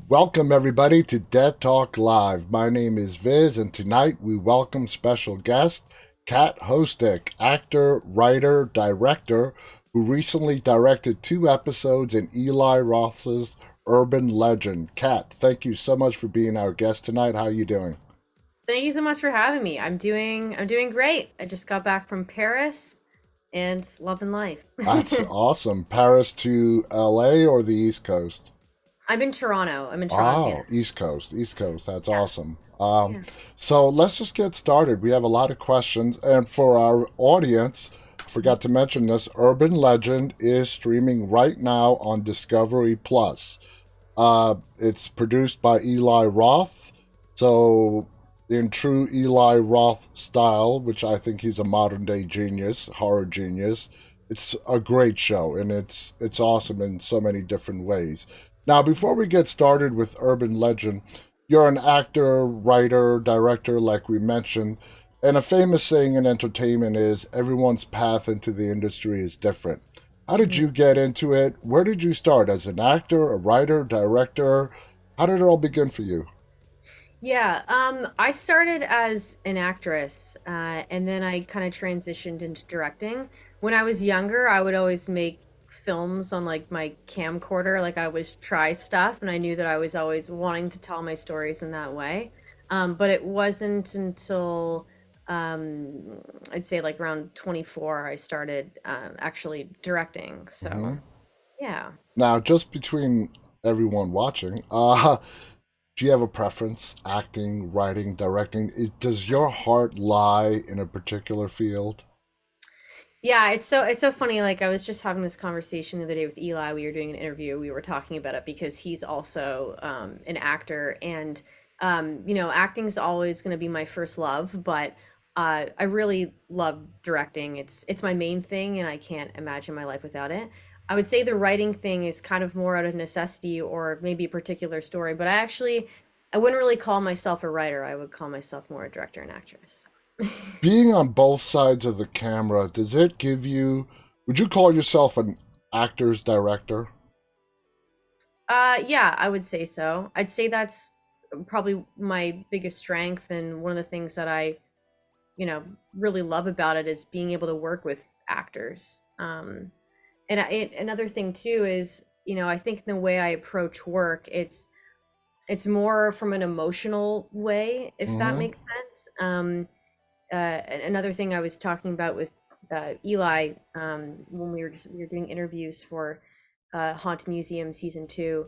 Welcome, everybody, to Dead Talk Live. My name is Viz, and tonight we welcome special guest Kat Hostick, actor, writer, director, who recently directed 2 episodes in Eli Roth's Urban Legend. Kat, thank you so much for being our guest tonight. How are you doing? Thank you so much for having me. I'm doing great. I just got back from Paris and loving life. That's awesome. Paris to LA or the East Coast? I'm in Toronto. I'm in Toronto, Oh, Canada. East Coast, East Coast. That's Yeah. awesome. Yeah. So let's just get started. We have a lot of questions, and for our audience, I forgot to mention this. Urban Legend is streaming right now on Discovery Plus. It's produced by Eli Roth, so in true Eli Roth style, which I think he's a modern day genius, horror genius. It's a great show, and it's awesome in so many different ways. Now, before we get started with Urban Legend, you're an actor, writer, director, like we mentioned, and a famous saying in entertainment is everyone's path into the industry is different. How did Mhm. you get into it? Where did you start? As an actor, a writer, director? How did it all begin for you? Yeah, I started as an actress, and then I kind of transitioned into directing. When I was younger, I would always make films on like my camcorder, like I always try stuff, and I knew that I was always wanting to tell my stories in that way. But it wasn't until I'd say like around 24 I started actually directing. Hmm. So, yeah. Now, just between everyone watching, do you have a preference? Acting, writing, directing? Does your heart lie in a particular field? Yeah, it's so funny. Like I was just having this conversation the other day with Eli. We were doing an interview. We were talking about it because he's also an actor, and acting is always going to be my first love. But I really love directing. It's my main thing, and I can't imagine my life without it. I would say the writing thing is kind of more out of necessity or maybe a particular story. But I wouldn't really call myself a writer. I would call myself more a director and actress. Being on both sides of the camera, does it give you, would you call yourself an actor's director? Yeah, I would say so. I'd say that's probably my biggest strength, and one of the things that I, you know, really love about it is being able to work with actors. Another thing too is, I think the way I approach work, it's more from an emotional way, if that Hmm. makes sense. Another thing I was talking about with Eli when we were doing interviews for Haunt Museum season 2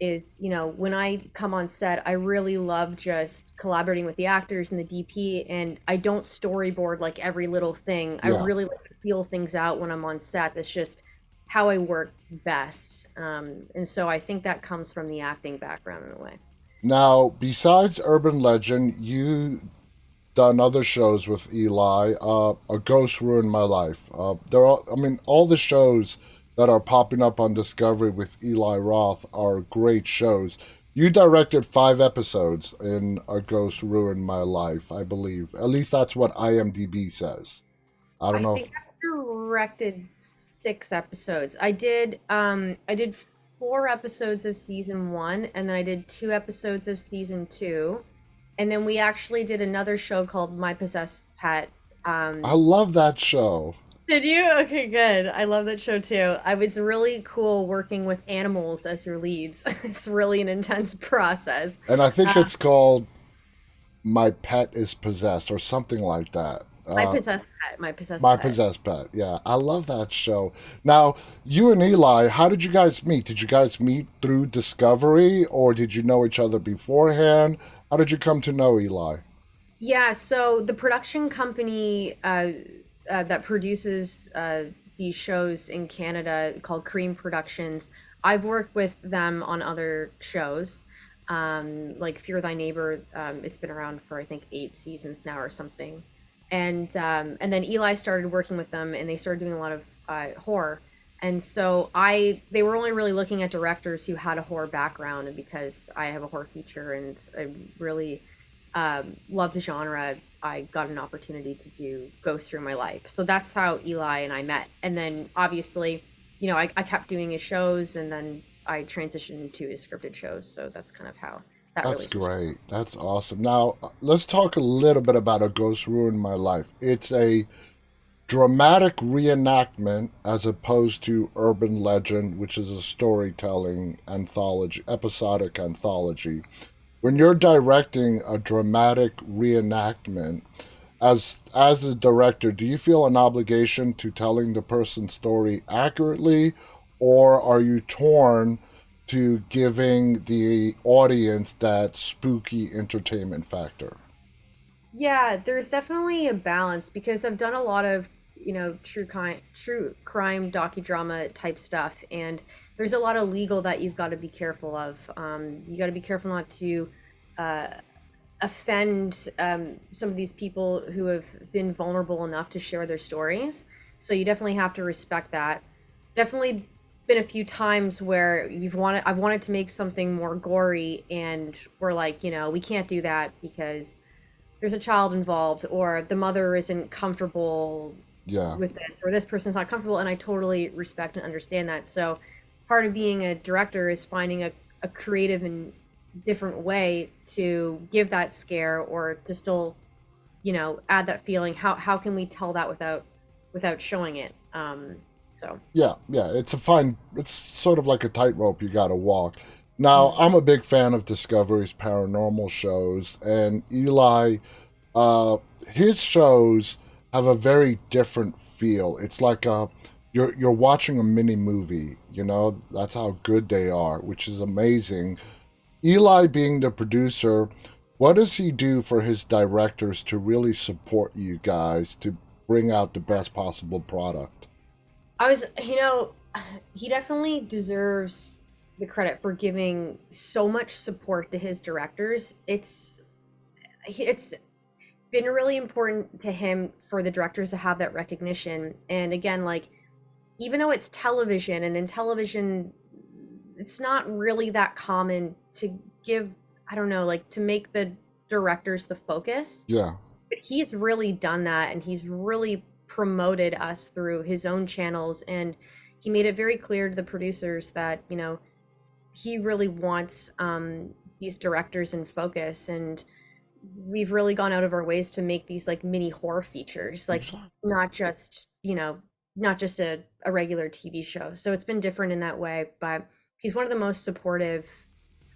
is when I come on set, I really love just collaborating with the actors and the DP, and I don't storyboard like every little thing. I Yeah. really like to feel things out when I'm on set. That's just how I work best, and so I think that comes from the acting background in a way. Now, besides Urban Legend, you done other shows with Eli. A Ghost Ruined My Life. There are, I mean, all the shows that are popping up on Discovery with Eli Roth are great shows. You directed 5 episodes in A Ghost Ruined My Life, I believe. At least that's what IMDb says. I don't I know think if. I directed 6 episodes. I did 4 episodes of season 1, and then I did 2 episodes of season 2. And then we actually did another show called My Possessed Pet. I Um, love that show. did you? Okay, good. I love that show too. I was really cool working with animals as your leads. It's really an intense process. And I think Uh, it's called My Pet is Possessed or something like that. my possessed pet. My possessed My pet. Possessed Pet. Yeah, I love that show. Now, you and Eli, how did you guys meet? Did you guys meet through Discovery or did you know each other beforehand? How did you come to know Eli? Yeah, so the production company that produces these shows in Canada called Cream Productions, I've worked with them on other shows. Like Fear Thy Neighbor, it's been around for I think 8 seasons now or something. And then Eli started working with them, and they started doing a lot of horror. And so they were only really looking at directors who had a horror background, and because I have a horror feature and I really love the genre, I got an opportunity to do Ghost Through My Life. So that's how Eli and I met. And then obviously, I kept doing his shows, and then I transitioned into his scripted shows. So that's kind of how that That's relationship. great. That's awesome. Now, let's talk a little bit about A Ghost Ruined My Life. It's a dramatic reenactment as opposed to urban legend, which is a storytelling anthology, episodic anthology. When you're directing a dramatic reenactment, as the director, do you feel an obligation to telling the person's story accurately, or are you torn to giving the audience that spooky entertainment factor? Yeah, there's definitely a balance because I've done a lot of, true crime docudrama type stuff, and there's a lot of legal that you've got to be careful of. You got to be careful not to uh, offend some of these people who have been vulnerable enough to share their stories. So you definitely have to respect that. Definitely been a few times where I've wanted to make something more gory, and we're like, we can't do that because there's a child involved, or the mother isn't comfortable Yeah, with this, or this person's not comfortable, and I totally respect and understand that. So part of being a director is finding a creative and different way to give that scare, or to still, add that feeling. How can we tell that without showing it? So yeah. It's sort of like a tightrope you got to walk. Now, mhm. I'm a big fan of Discovery's paranormal shows, and Eli, uh, his shows have a very different feel. It's like you're watching a mini movie. You know, that's how good they are, which is amazing. Eli being the producer, what does he do for his directors to really support you guys to bring out the best possible product? I was, he definitely deserves the credit for giving so much support to his directors. It's been really important to him for the directors to have that recognition. And again, like, even though it's television, and in television it's not really that common to give, I don't know, like, to make the directors the focus, Yeah. but he's really done that, and he's really promoted us through his own channels, and he made it very clear to the producers that, he really wants these directors in focus. And we've really gone out of our ways to make these like mini horror features, like Exactly. not just, not just a regular TV show. So it's been different in that way, but he's one of the most supportive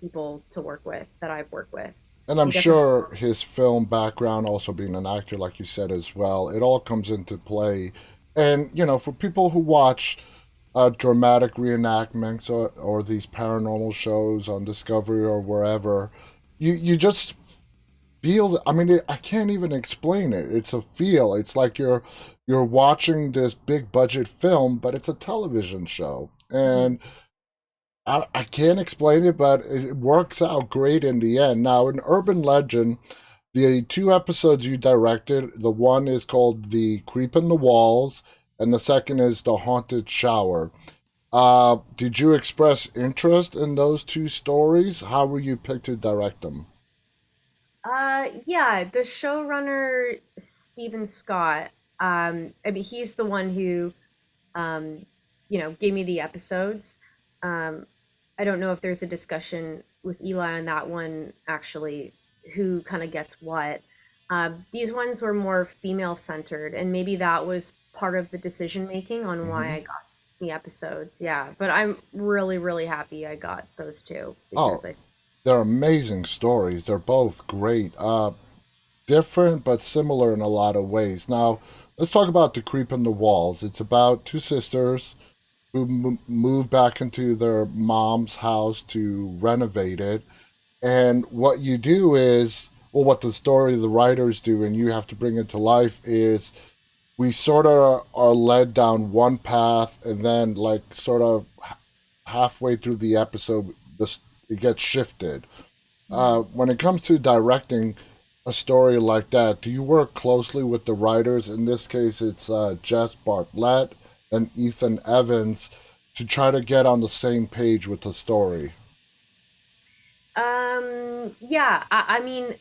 people to work with that I've worked with. And I'm He definitely. sure his film background, also being an actor, like you said as well, it all comes into play. And, for people who watch dramatic reenactments or these paranormal shows on Discovery or wherever, you just feel, I mean, I can't even explain it. It's a feel. It's like you're watching this big budget film, but it's a television show. Mhm. And I can't explain it, but it works out great in the end. Now, in Urban Legend, the two episodes you directed, the one is called The Creep in the Walls, and the second is The Haunted Shower. Did you express interest in those two stories? How were you picked to direct them? Yeah, the showrunner Steven Scott. I mean, he's the one who, um, gave me the episodes. Um, I don't know if there's a discussion with Eli on that one, actually, who kind of gets what. These ones were more female centered, and maybe that was part of the decision making on why Hmm. I got the episodes. Yeah, but I'm really, really happy I got those two Oh, because I. they're amazing stories. They're both great. Different but similar in a lot of ways. Now, let's talk about The Creep in the Walls. It's about two sisters who move back into their mom's house to renovate it. And what you do is, well, what the story the writers do, and you have to bring it to life, is we sort of are led down one path, and then, like, sort of halfway through the episode, this it gets shifted. Mhm. When it comes to directing a story like that, do you work closely with the writers? In this case, it's Jess Bartlett and Ethan Evans to try to get on the same page with the story. Yeah, I mean,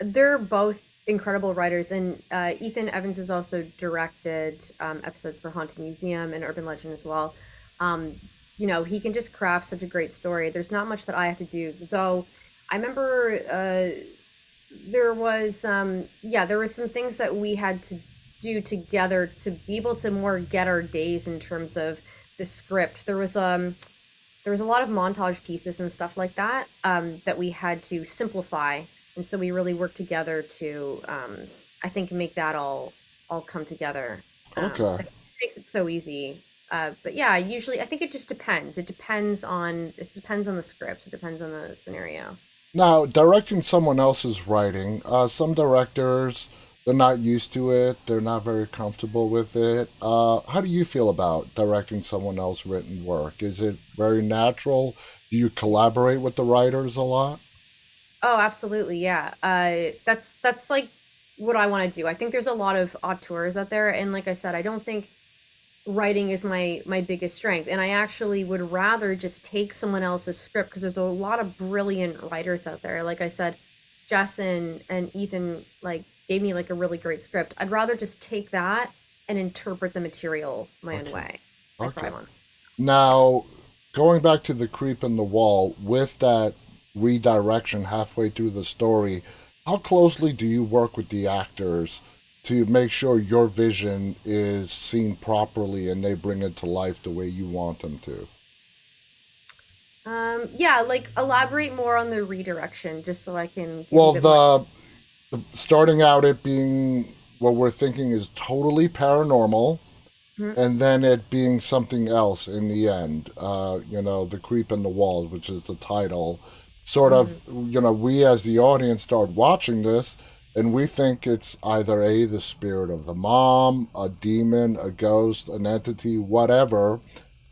they're both incredible writers, and Ethan Evans has also directed episodes for Haunted Museum and Urban Legend as well. Um, he can just craft such a great story. There's not much that I have to do. Though I remember there was some things that we had to do together to be able to more get our days in terms of the script. There was a lot of montage pieces and stuff like that that we had to simplify, and so we really worked together to I think make that all come together. Okay. It makes it so easy. But yeah, usually I think it just depends. It depends on the script. It depends on the scenario. Now, directing someone else's writing, some directors, they're not used to it, they're not very comfortable with it. How do you feel about directing someone else's written work? Is it very natural? Do you collaborate with the writers a lot? Oh, absolutely, yeah. That's like what I want to do. I think there's a lot of auteurs out there, and like I said, I don't think writing is my biggest strength, and I actually would rather just take someone else's script because there's a lot of brilliant writers out there. Like I said, Jess and Ethan like gave me like a really great script. I'd rather just take that and interpret the material my own Okay. way. Like what I Okay. want. Now, going back to the creep in the wall, with that redirection halfway through the story, how closely do you work with the actors to make sure your vision is seen properly and they bring it to life the way you want them to? Yeah, like elaborate more on the redirection, just so I can give you a Well, bit more. the starting out it being what we're thinking is totally paranormal, Mhm, and then it being something else in the end. The creep in the walls, which is the title. Sort mhm. of, we as the audience start watching this, and we think it's either the spirit of the mom, a demon, a ghost, an entity, whatever,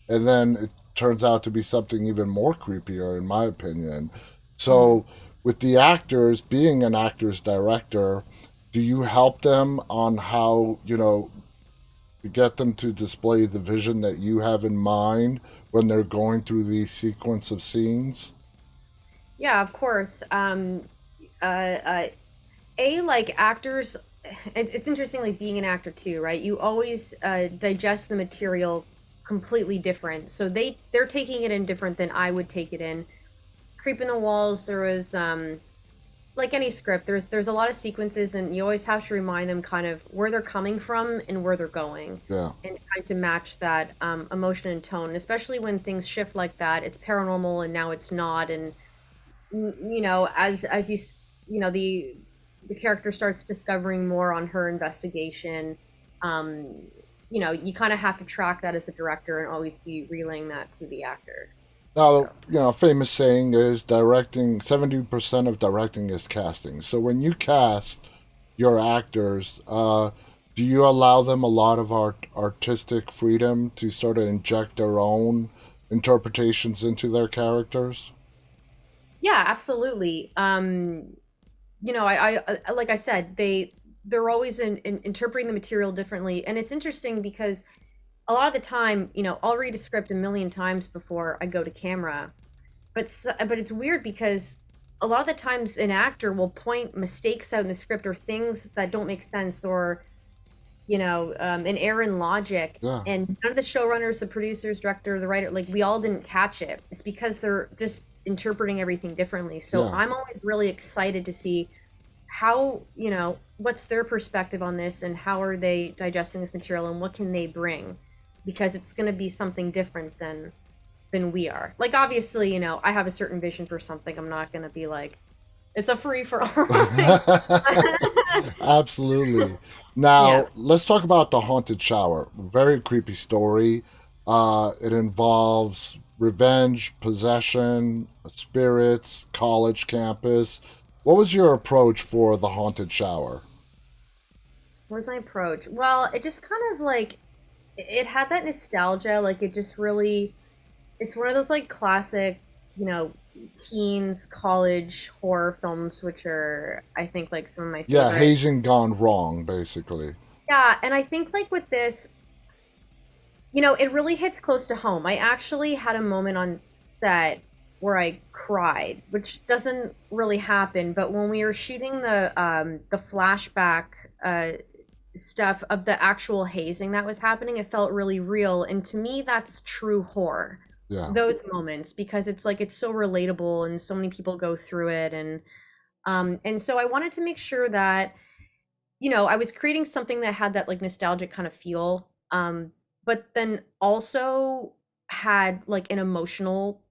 and then it turns out to be something even more creepier, in my opinion. Mhm. So, with the actors, being an actor's director, do you help them on how, to get them to display the vision that you have in mind when they're going through the sequence of scenes? Yeah, of course. Uh, uh, like actors, it's interesting, like being an actor too, right? You always digest the material completely different. So they're taking it in different than I would take it in. Creep in the Walls, there was like any script, there's a lot of sequences, and you always have to remind them kind of where they're coming from and where they're going, Yeah. and trying to match that emotion and tone. And especially when things shift like that, it's paranormal and now it's not, and as the character starts discovering more on her investigation, um, you kind of have to track that as a director and always be relaying that to the actor. Now, So. famous saying is directing, 70% of directing is casting. So when you cast your actors, do you allow them a lot of artistic freedom to sort of inject their own interpretations into their characters? Yeah, absolutely. Like I said, they're always in interpreting the material differently, and it's interesting because a lot of the time, I'll read a script a million times before I go to camera, but it's weird because a lot of the times an actor will point mistakes out in the script or things that don't make sense, or an error in logic, Yeah, and none of the showrunners, the producers, director, the writer, like we all didn't catch it. It's because they're just interpreting everything differently. So yeah. I'm always really excited to see how, what's their perspective on this, and how are they digesting this material, and what can they bring, because it's going to be something different than we are. Like obviously, I have a certain vision for something. I'm not going to be like it's a free for all. Absolutely. Yeah. Now, let's talk about the haunted shower. Very creepy story. It involves revenge, possession, spirits, college campus. What was your approach for the haunted shower? Where's my approach? Well, it just kind of like it had that nostalgia. Like it just really, it's one of those like classic, you know, teens college horror films, which are I think like some of my Yeah, favorite. hazing gone wrong, basically. Yeah, and I think like with this, it really hits close to home. I actually had a moment on set where I cried, which doesn't really happen, but when we were shooting the flashback stuff of the actual hazing that was happening, it felt really real, and to me that's true horror. Yeah. those moments because it's like it's so relatable and so many people go through it, and so I wanted to make sure that I was creating something that had that like nostalgic kind of feel, but then also had like an emotional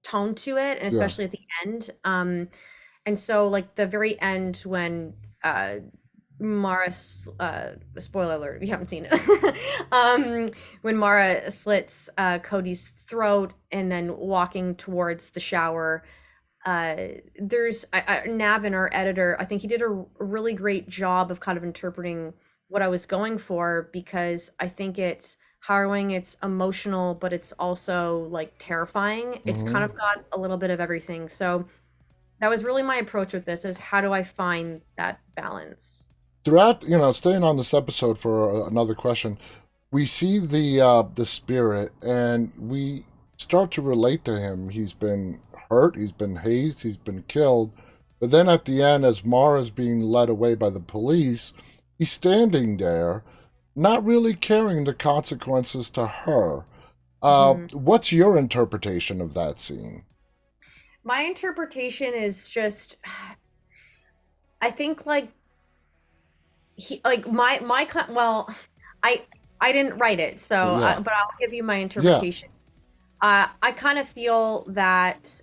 tone to it, and Yeah. especially at the end. And so like the very end when uh Mara, spoiler alert, if you haven't seen it. When Mara slits Cody's throat and then walking towards the shower, uh, there's Navin, our editor. I think he did a really great job of kind of interpreting what I was going for because I think it's harrowing, it's emotional, but it's also like terrifying. It's kind Hmm. of got a little bit of everything. So that was really my approach with this: is how do I find that balance? Throughout, staying on this episode for another question, we see the spirit, and we start to relate to him. He's been hurt, he's been hazed, he's been killed, but then at the end, as Mara's being led away by the police, he's standing there, not really caring the consequences to her. Mhm. What's your interpretation of that scene? My interpretation is just, I think like he like well, I I didn't write it, so Yeah, but I'll give you my yeah, interpretation. I kind of feel that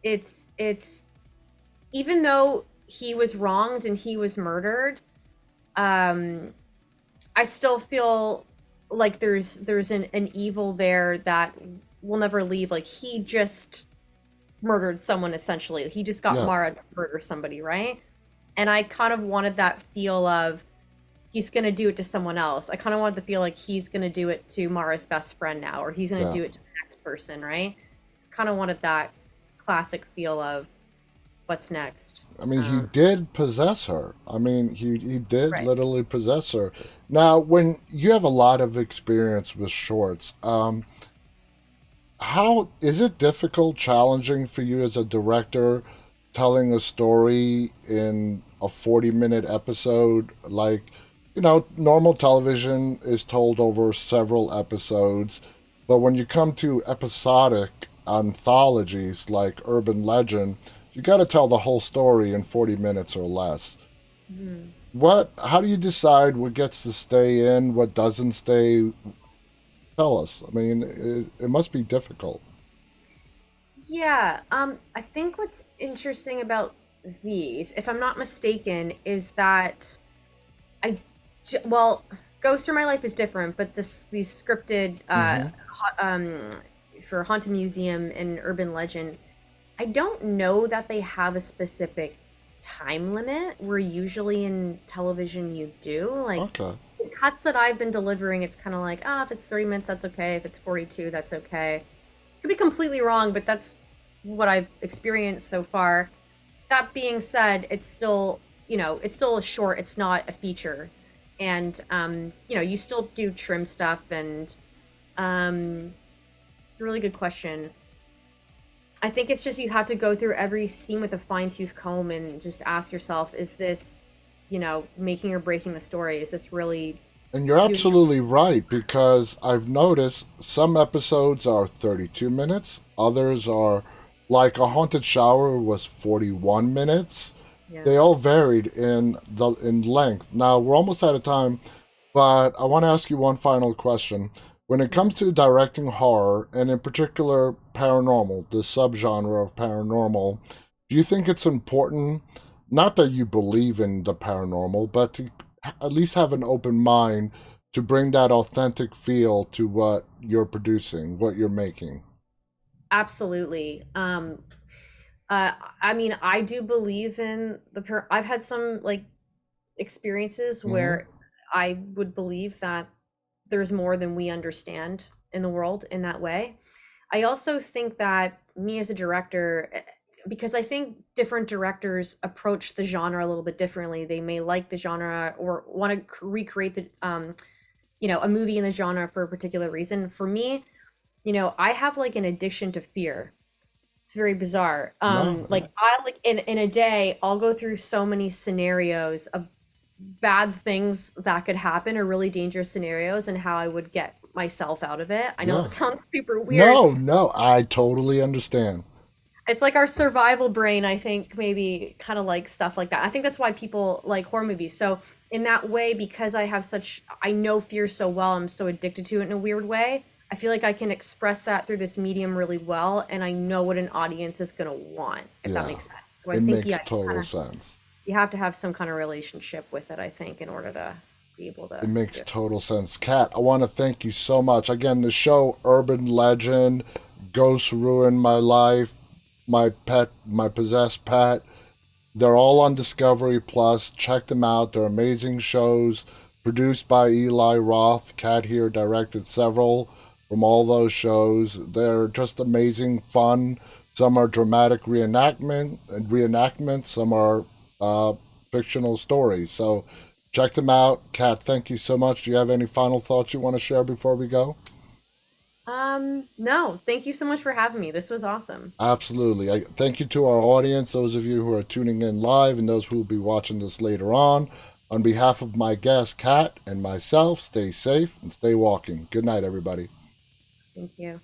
it's even though he was wronged and he was murdered, um, I still feel like there's an evil there that will never leave. Like he just murdered someone essentially. He just got yeah. Mara to murder somebody, right? And I kind of wanted that feel of he's gonna do it to someone else. I kind of wanted to feel like he's gonna do it to Mara's best friend now, or he's gonna Yeah. do it to the next person, right? Kind of wanted that classic feel of what's next. I mean, he did possess her. I mean, he did Right. literally possess her. Now, when you have a lot of experience with shorts, how is it difficult, challenging for you as a director, telling a story in a 40-minute episode? Like, normal television is told over several episodes, but when you come to episodic anthologies like Urban Legend, you got to tell the whole story in 40 minutes or less. Mhm. How do you decide what gets to stay in, what doesn't stay? Tell us. I mean, it must be difficult. Yeah, I think what's interesting about these, if I'm not mistaken, is that I, well, Ghost Through My Life is different, but these scripted, Mm-hmm. for Haunted Museum and Urban Legend, I don't know that they have a specific time limit, where usually in television you do. Like, Okay. the cuts that I've been delivering, it's kind of like, ah, if it's 30 minutes, that's okay. If it's 42, that's okay. Could be completely wrong, but that's what I've experienced so far. That being said, it's still, it's still a short, it's not a feature. And you still do trim stuff, and um it's a really good question. I think it's just you have to go through every scene with a fine-tooth comb and just ask yourself, is this, making or breaking the story? Is this really And you're doing absolutely right because I've noticed some episodes are 32 minutes, others are like A Haunted Shower was 41 minutes. yeah. They all varied in length. Now, we're almost out of time, but I want to ask you one final question. When it Mhm. comes to directing horror, and in particular paranormal, the subgenre of paranormal, do you think it's important, not that you believe in the paranormal, but to at least have an open mind to bring that authentic feel to what you're producing, what you're making? Absolutely. I mean, I do believe in I've had some like experiences Hmm. where I would believe that there's more than we understand in the world in that way. I also think that me as a director, because I think different directors approach the genre a little bit differently. They may like the genre or want to recreate a movie in the genre for a particular reason. For me, I have like an addiction to fear. It's very bizarre. No, Like I like in a day, I'll go through so many scenarios of bad things that could happen or really dangerous scenarios and how I would get myself out of it. I know it Yeah. sounds super weird. No, no, I totally understand. It's like our survival brain, I think, maybe kind of like stuff like that. I think that's why people like horror movies. So, in that way, because I know fear so well, I'm so addicted to it in a weird way. I feel like I can express that through this medium really well, and I know what an audience is going to want, if that Yeah, makes sense. So, I it think, makes yeah, total sense. you have to have some kind of relationship with it, I think, in order to be able It to do makes it. total sense. Kat, I want to thank you so much. Again, the show Urban Legend, Ghosts Ruined My Life, My Pet, My Possessed Pet, they're all on Discovery Plus. Check them out. They're amazing shows produced by Eli Roth. Kat here directed several from all those shows. They're just amazing fun. Some are dramatic reenactments. Some are uh, fictional stories. So check them out. Kat, thank you so much. Do you have any final thoughts you want to share before we go? No, thank you so much for having me. This was awesome. Absolutely. I thank you to our audience, those of you who are tuning in live and those who will be watching this later on. On behalf of my guest, Kat, and myself, stay safe and stay walking. Good night, everybody. Thank you.